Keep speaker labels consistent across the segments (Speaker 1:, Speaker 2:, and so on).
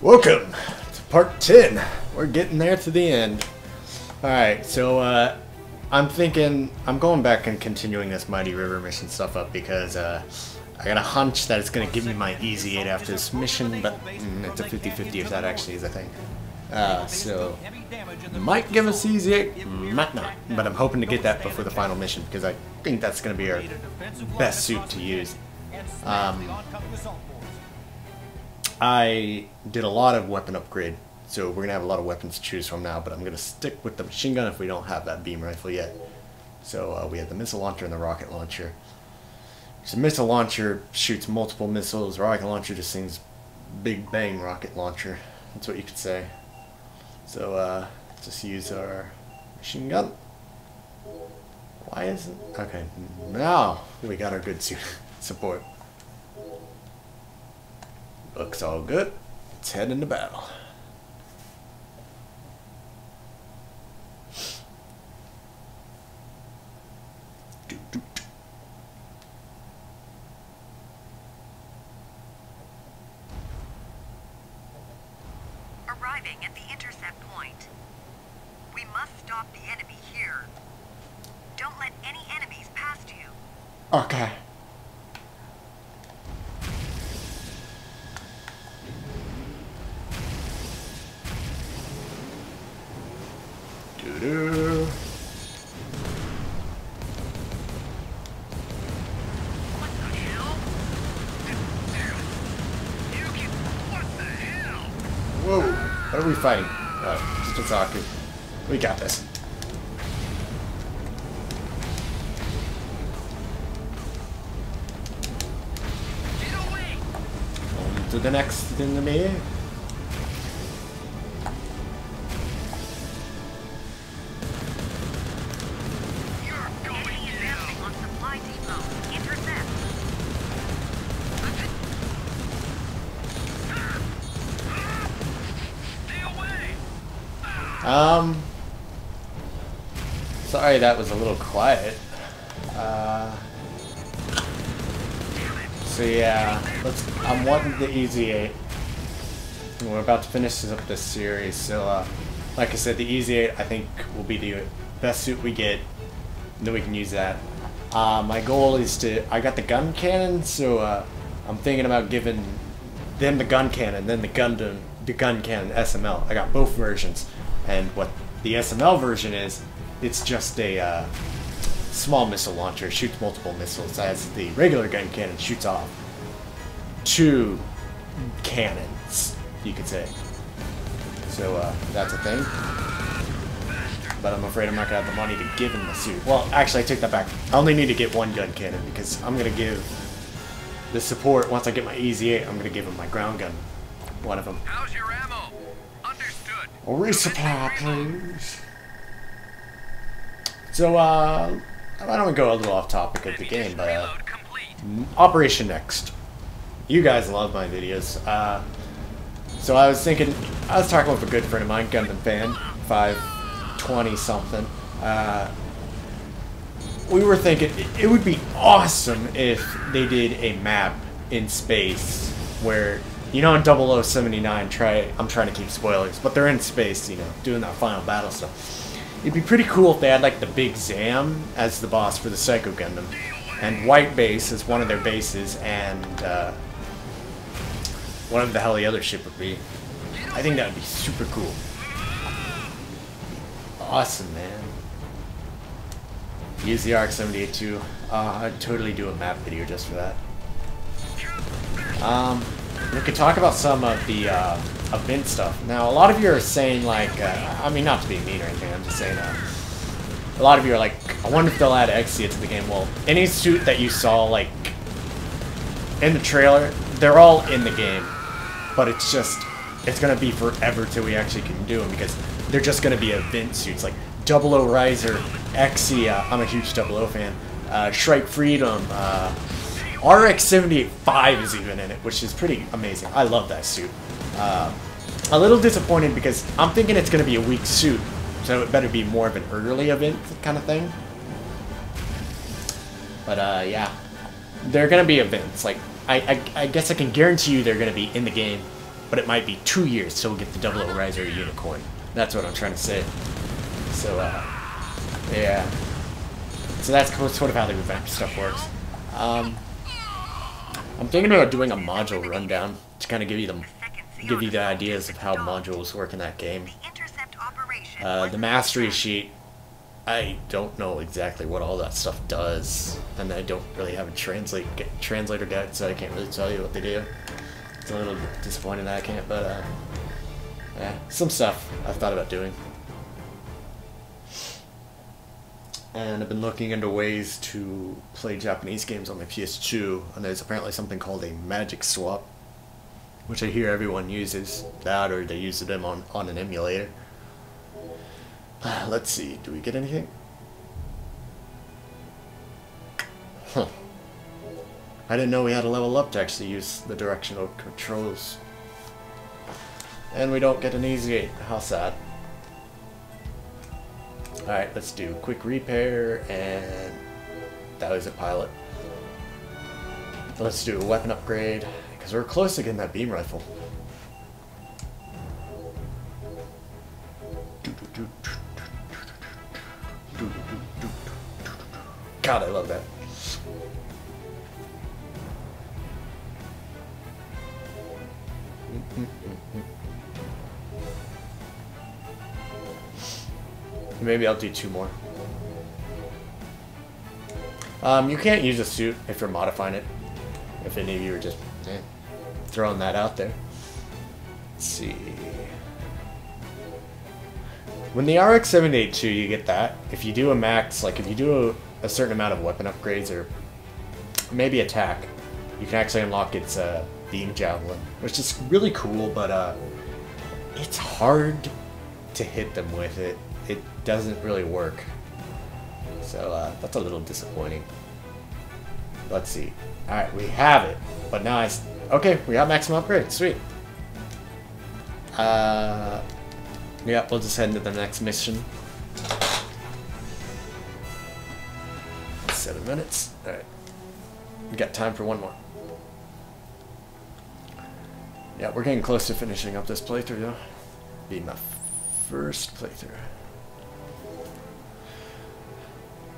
Speaker 1: Welcome to part 10. We're getting there to the end. Alright, so I'm thinking I'm going back and continuing this Mighty River mission stuff up because I got a hunch that it's going to give me my easy 8 after this mission, but it's a 50-50 if that actually is a thing. So might give us easy 8, might not, but I'm hoping to get that before the final mission because I think that's going to be our best suit to use. I did a lot of weapon upgrade, so we're going to have a lot of weapons to choose from now, but I'm going to stick with the machine gun if we don't have that beam rifle yet. So we have the missile launcher and the rocket launcher. So missile launcher shoots multiple missiles, rocket launcher just sings big bang rocket launcher. That's what you could say. So just use our machine gun. Why isn't... Okay, now we got our good suit support. Looks all good. Let's head into battle.
Speaker 2: Arriving at the intercept point. We must stop the enemy here. Don't let any enemies past you.
Speaker 1: Okay. Doo-doo.
Speaker 2: What the hell? What the hell?
Speaker 1: Whoa. What are we fighting? Just a talking. We got this.
Speaker 2: Get away!
Speaker 1: On to the next enemy. Sorry that was a little quiet. So yeah, I'm wanting the easy 8. We're about to finish up this series, so like I said, the easy 8 I think will be the best suit we get, and then we can use that. My goal is I got the gun cannon, so I'm thinking about giving them the gun cannon, then the gun cannon SML. I got both versions, and what the SML version is, it's just a small missile launcher, shoots multiple missiles, as the regular gun cannon shoots off 2 cannons, you could say. So that's a thing. But I'm afraid I'm not going to have the money to give him the suit. Well, actually, I take that back. I only need to get 1 gun cannon, because I'm going to give the support, once I get my easy 8, I'm going to give him my ground gun. One of them.
Speaker 2: How's your ammo? Understood.
Speaker 1: Resupply, please. So, why don't we go a little off topic of the game, but Operation Next. You guys love my videos. So I was talking with a good friend of mine, Gundam fan, 520 something. We were thinking it would be awesome if they did a map in space where, you know, in 0079, I'm trying to keep spoilers, but they're in space, you know, doing that final battle stuff. It'd be pretty cool if they had like the Big Zam as the boss for the Psycho Gundam, and White Base as one of their bases, and whatever the hell the other ship would be. I think that would be super cool. Awesome, man. Use the RX-78 too. I'd totally do a map video just for that. We could talk about some of the event stuff. Now, a lot of you are saying, like, I mean, not to be mean or anything, I'm just saying, a lot of you are like, I wonder if they'll add Exia to the game. Well, any suit that you saw, like, in the trailer, they're all in the game. But it's going to be forever till we actually can do them, because they're just going to be event suits, like 00 Riser, Exia, I'm a huge 00 fan, Shrike Freedom, RX-78-5 is even in it, which is pretty amazing. I love that suit. A little disappointed because I'm thinking it's going to be a weak suit, so it better be more of an early event kind of thing. But yeah, they're going to be events. Like, I guess I can guarantee you they're going to be in the game. but it might be 2 years till we get the Double O Riser Unicorn. That's what I'm trying to say. So, yeah. So that's sort of how the revamp stuff works. I'm thinking about doing a module rundown to kind of give you the ideas of how modules work in that game. The mastery sheet, I don't know exactly what all that stuff does, and I don't really have a translator guide, so I can't really tell you what they do. It's a little disappointing that I can't, but yeah, some stuff I've thought about doing. And I've been looking into ways to play Japanese games on my PS2, and there's apparently something called a magic swap, which I hear everyone uses that, or they use them on an emulator. Let's see, do we get anything? Huh. I didn't know we had to level up to actually use the directional controls. And we don't get an easy 8, how sad. Alright, let's do quick repair, and that was a pilot. Let's do a weapon upgrade, because we're close to getting that beam rifle. God, I love that. Maybe I'll do 2 more. You can't use a suit if you're modifying it. If any of you are just throwing that out there. Let's see. When the RX-782, you get that. If you do a max, like if you do a certain amount of weapon upgrades or maybe attack, you can actually unlock its beam javelin, which is really cool, but it's hard to hit them with it. It doesn't really work. So that's a little disappointing. Let's see. Alright, we have it. But now okay, we got maximum upgrade. Sweet. Yeah, we'll just head into the next mission. 7 minutes. Alright. We got time for 1 more. Yeah, we're getting close to finishing up this playthrough, though. Be my first playthrough.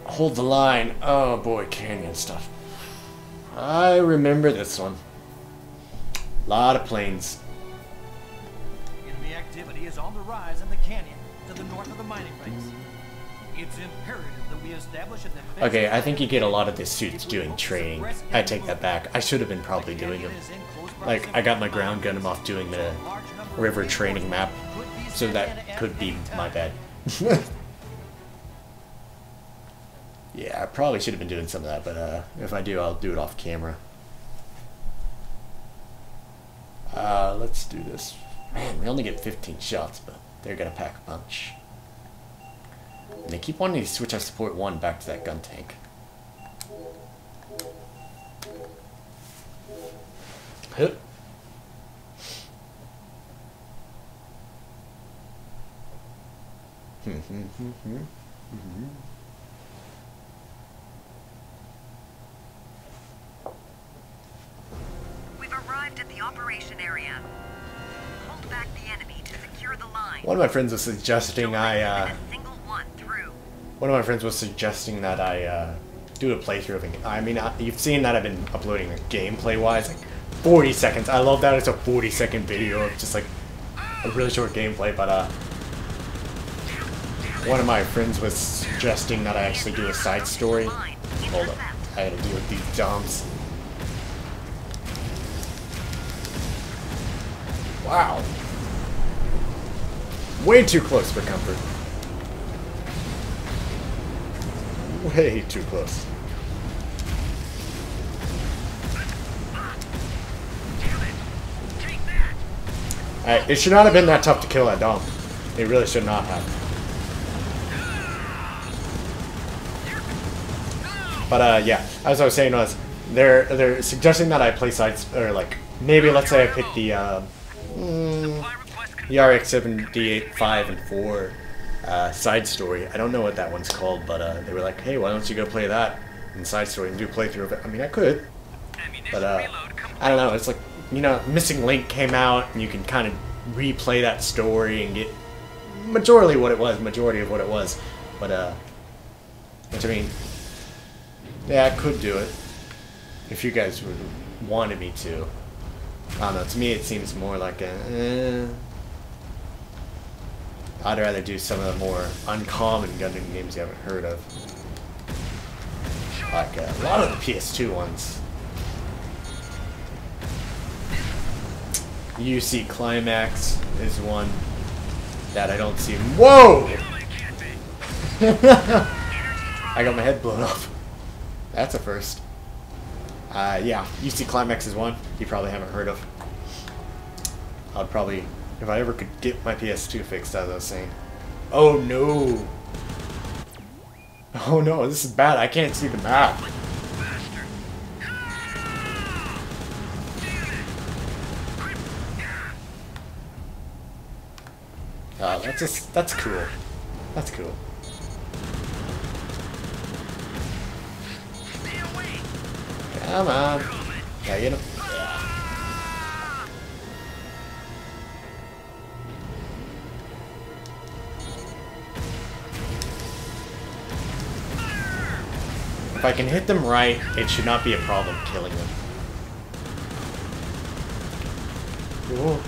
Speaker 1: Hold the line. Oh boy, canyon stuff. I remember this one. A lot of planes.
Speaker 3: Enemy activity is on the rise in the canyon to the north of the mining base. It's imperative that we establish a defense.
Speaker 1: Okay, I think you get a lot of the suits doing training. I take that back. I should have been probably doing them. Like, I got my ground gun off doing the river training map, so that could be my bad. Yeah, I probably should have been doing some of that, but if I do, I'll do it off camera. Let's do this. Man, we only get 15 shots, but they're gonna pack a punch. And they keep wanting to switch our support 1 back to that gun tank. Hup.
Speaker 2: We've arrived at the operation area. Hold back the enemy to secure the line.
Speaker 1: One of my friends was suggesting One of my friends was suggesting that I do a playthrough of it. I mean, you've seen that I've been uploading it gameplay-wise, like 40 seconds. I love that it's a 40-second video of just like a really short gameplay, but one of my friends was suggesting that I actually do a side story. Hold up, I had to deal with these dumps. Wow. Way too close for comfort. Way too close. Alright, it should not have been that tough to kill that dom. It really should not have. But yeah, as I was saying was, they're suggesting that I play sides, or like, maybe let's say I pick the RX-78, 5, and 4 side story. I don't know what that one's called, but they were like, hey, why don't you go play that in side story and do a playthrough of it? I mean, I could, but I don't know. It's like you know, Missing Link came out, and you can kind of replay that story and get majority of what it was. But which I mean, yeah, I could do it if you guys wanted me to. I don't know. To me, it seems more like a. I'd rather do some of the more uncommon Gundam games you haven't heard of, like a lot of the PS2 ones. UC Climax is one that I don't see. Whoa! I got my head blown off. That's a first. Yeah, UC Climax is one you probably haven't heard of. I'd probably, if I ever could get my PS2 fixed, as I was saying. Oh no! Oh no, this is bad. I can't see the map. That's cool. That's cool. Come on. Can I get him? Yeah. If I can hit them right, it should not be a problem killing them. Whoa.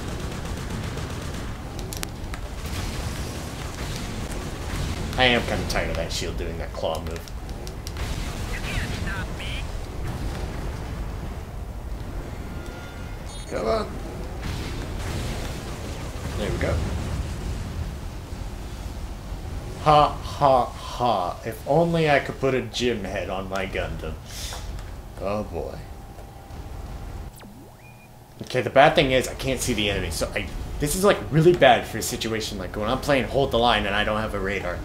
Speaker 1: I am kind of tired of that shield doing that claw move. Come on. There we go. Ha ha ha. If only I could put a gym head on my Gundam. Oh boy. Okay, the bad thing is I can't see the enemy, so this is like really bad for a situation like when I'm playing Hold the Line and I don't have a radar.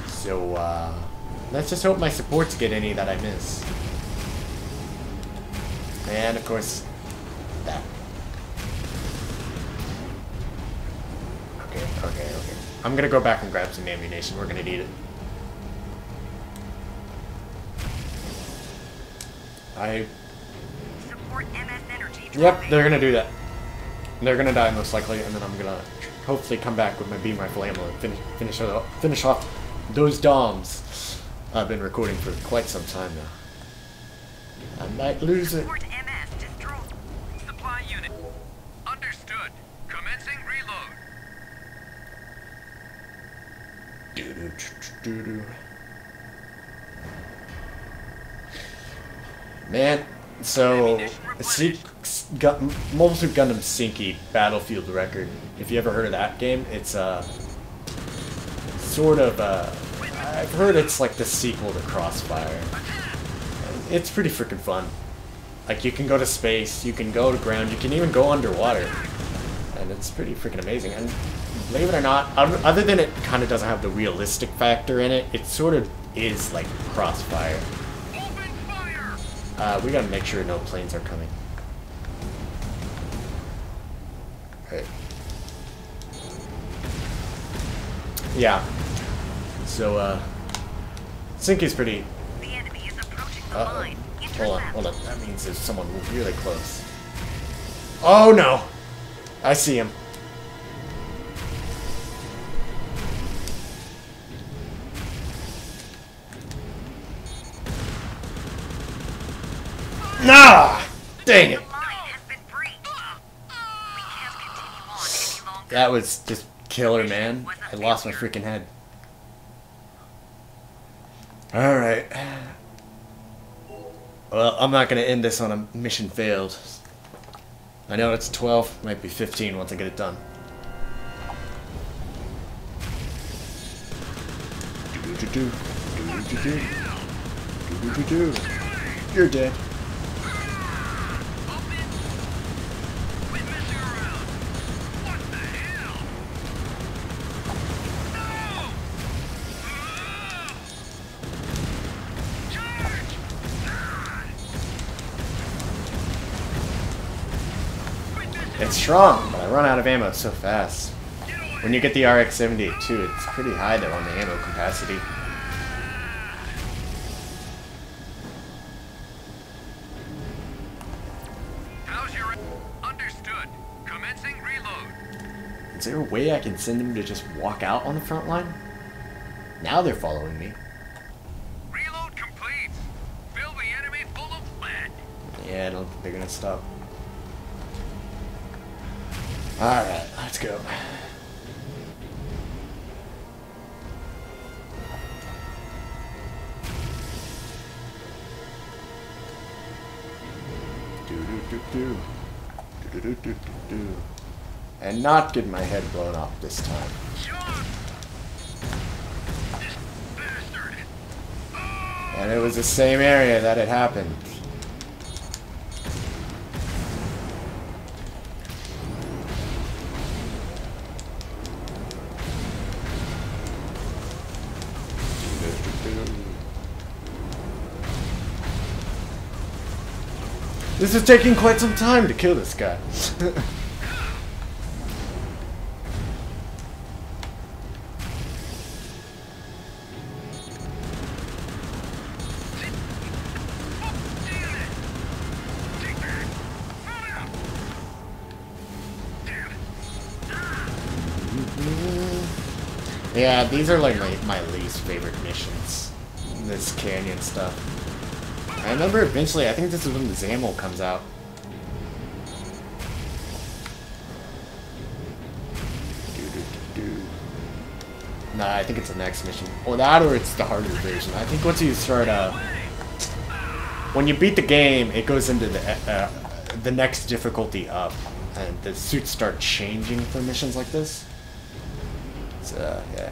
Speaker 1: So, let's just hope my supports get any that I miss. And, of course, that. Okay. I'm gonna go back and grab some ammunition. We're gonna need it.
Speaker 2: Support MS energy.
Speaker 1: Yep, they're gonna do that. They're gonna die most likely, and then I'm gonna hopefully come back with my beam rifle ammo and finish off those DOMs. I've been recording for quite some time now. I might lose it.
Speaker 2: Support MS destroyed.
Speaker 4: Supply unit. Understood. Commencing reload.
Speaker 1: Man, so Mobile Suit Gundam Sinky Battlefield Record. If you ever heard of that game, it's sort of I've heard it's like the sequel to Crossfire. It's pretty freaking fun. Like, you can go to space, you can go to ground, you can even go underwater, and it's pretty freaking amazing. And believe it or not, other than it kind of doesn't have the realistic factor in it, it sort of is like Crossfire. We gotta make sure no planes are coming. Right. Yeah. So, Sinky's pretty...
Speaker 2: The enemy is approaching the line.
Speaker 1: Hold on. That means there's someone really close. Oh no! I see him. Nah! Dang it! That was just killer, man. I lost my freaking head. Alright. Well, I'm not going to end this on a mission failed. I know it's 12, might be 15 once I get it done. You're dead. It's strong, but I run out of ammo so fast. When you get the RX-78 too, it's pretty high though on the ammo capacity.
Speaker 4: Commencing reload.
Speaker 1: Is there a way I can send them to just walk out on the front line? Now they're following me.
Speaker 4: Reload complete. Fill the enemy full of lead.
Speaker 1: Yeah, I don't think they're gonna stop. Alright, let's go. Do. And not get my head blown off this time. And it was the same area that it happened. This is taking quite some time to kill this guy. Yeah, these are like my least favorite missions. This canyon stuff. I remember eventually, I think this is when the Zamel comes out. Nah, I think it's the next mission. Or that, or it's the harder version. I think once you start, when you beat the game, it goes into the next difficulty up. And the suits start changing for missions like this. So, yeah.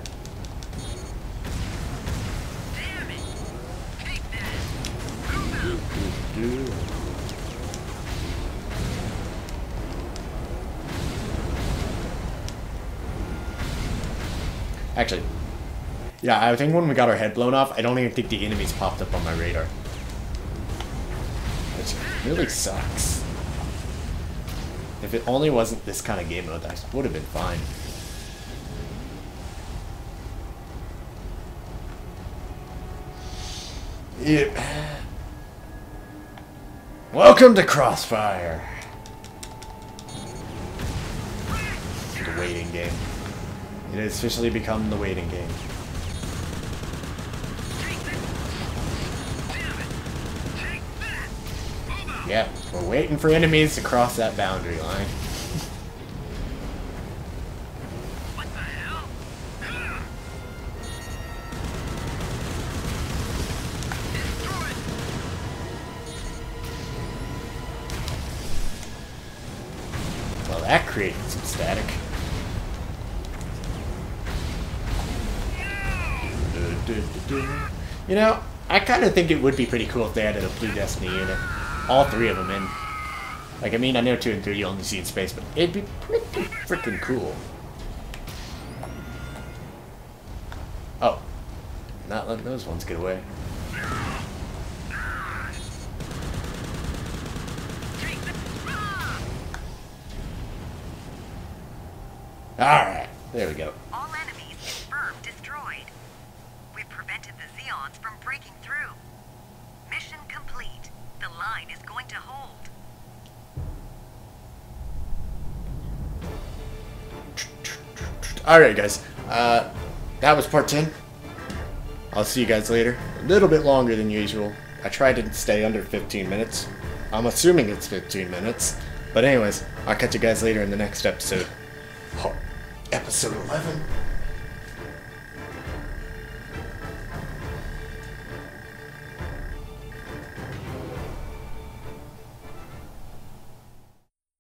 Speaker 1: Actually, yeah, I think when we got our head blown off, I don't even think the enemies popped up on my radar. Which really sucks. If it only wasn't this kind of game mode, that would have been fine. Yep. Welcome to Crossfire. The waiting game. It has officially become the waiting game. Yep, we're waiting for enemies to cross that boundary line.
Speaker 4: What the hell?
Speaker 1: Well, that created some static. You know, I kind of think it would be pretty cool if they added a Blue Destiny unit. All three of them in. Like, I mean, I know 2 and 3 you only see in space, but it'd be pretty freaking cool. Oh. Not letting those ones get away. Alright, there we go.
Speaker 2: All enemies confirmed destroyed. We've prevented the Zeons from breaking through. Mission complete. The line is going to hold.
Speaker 1: Alright guys, that was part 10. I'll see you guys later. A little bit longer than usual. I tried to stay under 15 minutes. I'm assuming it's 15 minutes. But anyways, I'll catch you guys later in the next episode. Episode 11.